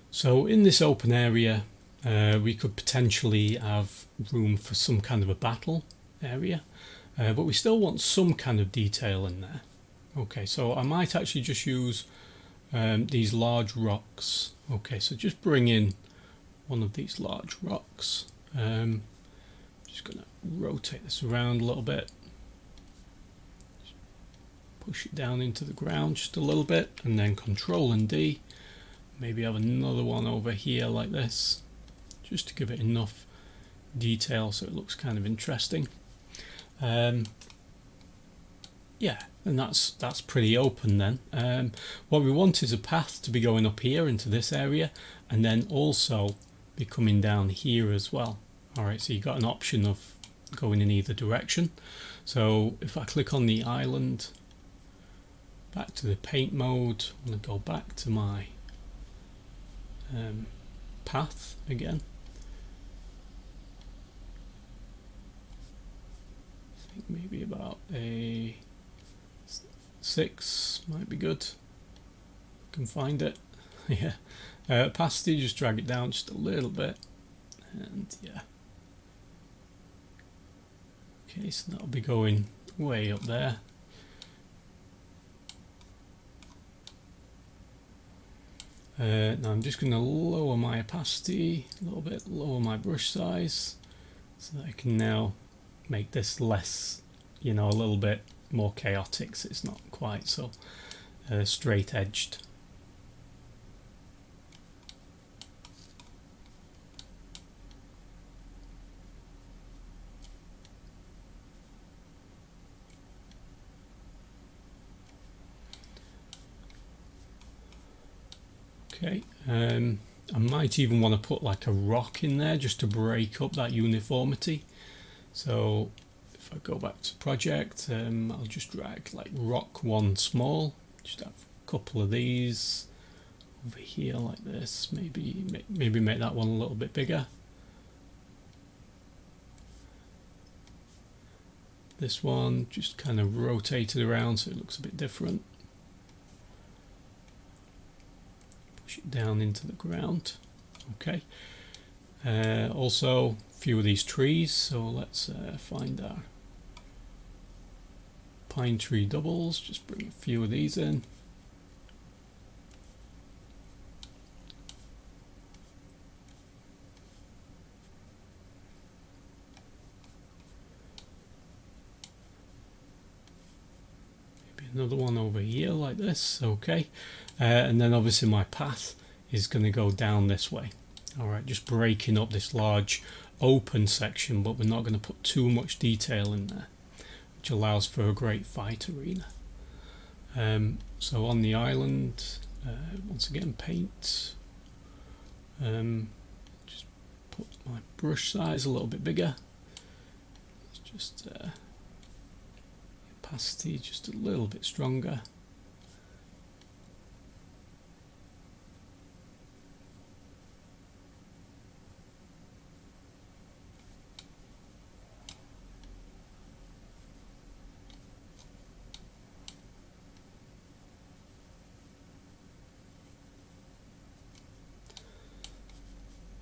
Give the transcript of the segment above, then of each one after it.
So in this open area, we could potentially have room for some kind of a battle area, but we still want some kind of detail in there. Okay, so I might actually just use these large rocks. Okay, so just bring in one of these large rocks. Just going to rotate this around a little bit. Push it down into the ground just a little bit, and then Control and D. Maybe have another one over here like this, just to give it enough detail so it looks kind of interesting. Yeah, and that's pretty open then. What we want is a path to be going up here into this area, and then also be coming down here as well. Alright, so you've got an option of going in either direction. So if I click on the island, back to the paint mode, I'm going to go back to my path again. I think maybe about a 6 might be good. Can find it. Yeah. Opacity, just drag it down just a little bit, and yeah. Okay, so that'll be going way up there. Now I'm just going to lower my opacity a little bit, lower my brush size, so that I can now make this less, you know, a little bit more chaotic, so it's not quite so straight edged. Okay, I might even want to put like a rock in there just to break up that uniformity. So if I go back to project, I'll just drag like rock 1 small, just have a couple of these over here like this, maybe make that one a little bit bigger. This one just kind of rotated around so it looks a bit different. Push it down into the ground. Okay. Also a few of these trees, so let's find our pine tree doubles. Just bring a few of these in. Another one over here like this. Okay, and then obviously my path is going to go down this way. All right, just breaking up this large open section, but we're not going to put too much detail in there, which allows for a great fight arena. So on the island, once again paint, just put my brush size a little bit bigger. Let's just opacity just a little bit stronger.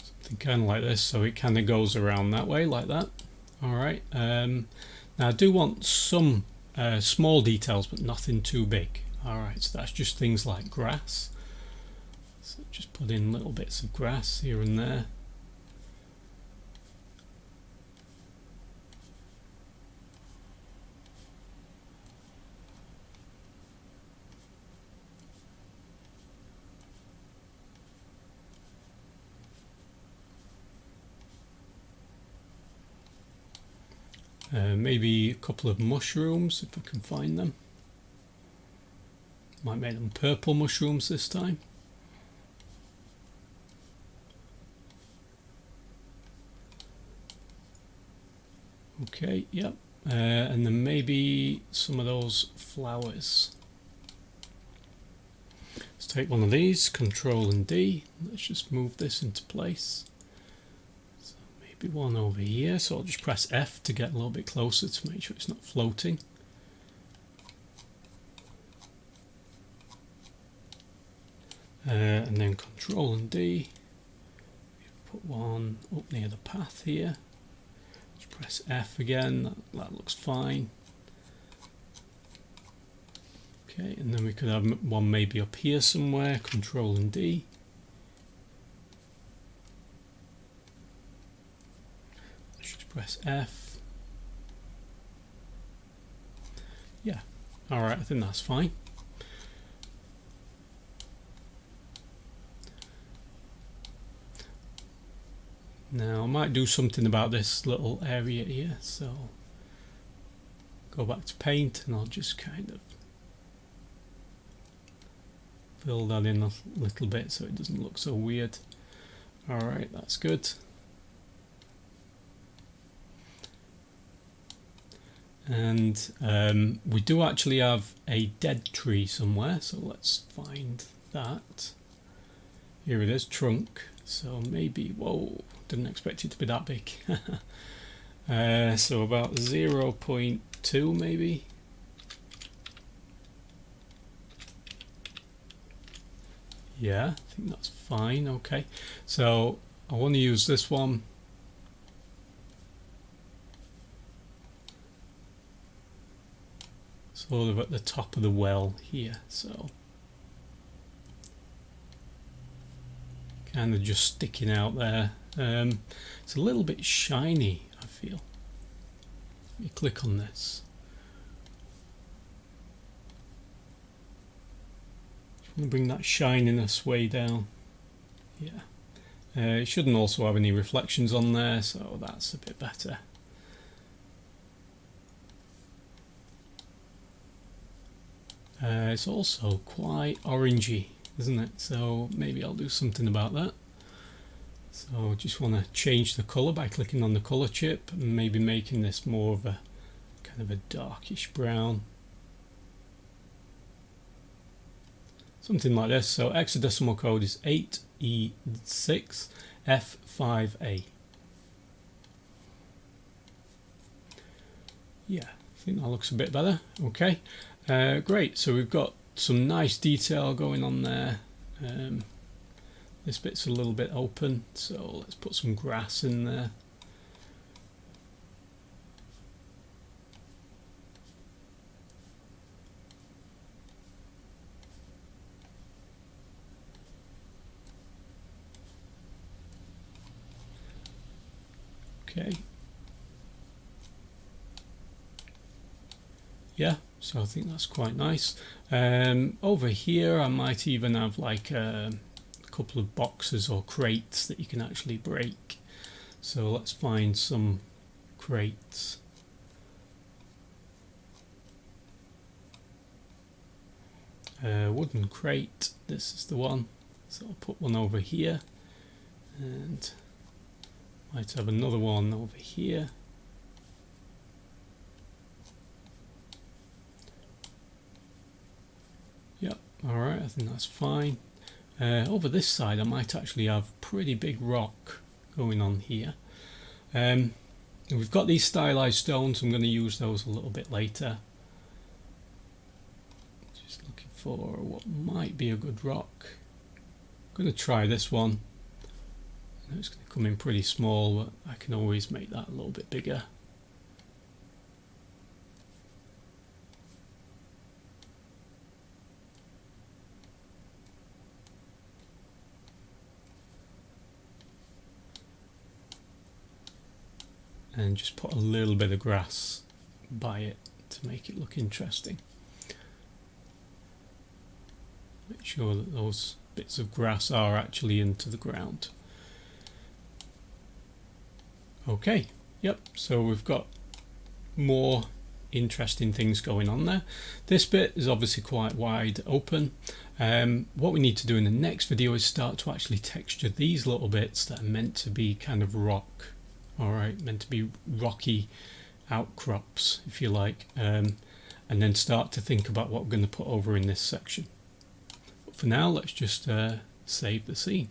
Something kind of like this, so it kind of goes around that way like that. All right. Now I do want some small details, but nothing too big. Alright, so that's just things like grass. So just put in little bits of grass here and there. Maybe a couple of mushrooms if I can find them. Might make them purple mushrooms this time. Okay, yep. And then maybe some of those flowers. Let's take one of these, Control and D. Let's just move this into place. Maybe one over here, so I'll just press F to get a little bit closer to make sure it's not floating. and then Control and D, put one up near the path here. Just press F again, that looks fine. Okay, and then we could have one maybe up here somewhere, Control and D. Let's just press F. Yeah, alright, I think that's fine. Now I might do something about this little area here, so go back to paint and I'll just kind of fill that in a little bit so it doesn't look so weird. Alright, that's good. And we do actually have a dead tree somewhere, so let's find that. Here it is, trunk. So maybe, whoa, didn't expect it to be that big. So about 0.2 maybe. Yeah, I think that's fine. Okay, so I want to use this one. Sort of at the top of the well here, so kind of just sticking out there. It's a little bit shiny, I feel. Let me click on this. Just want to bring that shininess way down. Yeah. It shouldn't also have any reflections on there, so that's a bit better. It's also quite orangey, isn't it? So maybe I'll do something about that. So just want to change the colour by clicking on the colour chip and maybe making this more of a kind of a darkish brown. Something like this. So hexadecimal code is 8E6F5A. Yeah, I think that looks a bit better. Okay, great. So we've got some nice detail going on there. This bit's a little bit open, so let's put some grass in there. Okay. Yeah, so I think that's quite nice. Over here I might even have like a couple of boxes or crates that you can actually break. So let's find some crates. Wooden crate, this is the one. So I'll put one over here and might have another one over here. Yep, alright, I think that's fine. Over this side I might actually have pretty big rock going on here. We've got these stylized stones, I'm going to use those a little bit later. Just looking for what might be a good rock. I'm going to try this one. I know it's going to come in pretty small, but I can always make that a little bit bigger. And just put a little bit of grass by it to make it look interesting. Make sure that those bits of grass are actually into the ground. Okay, yep, so we've got more interesting things going on there. This bit is obviously quite wide open. What we need to do in the next video is start to actually texture these little bits that are meant to be kind of rock. Alright, meant to be rocky outcrops, if you like, and then start to think about what we're going to put over in this section. But for now, let's just save the scene.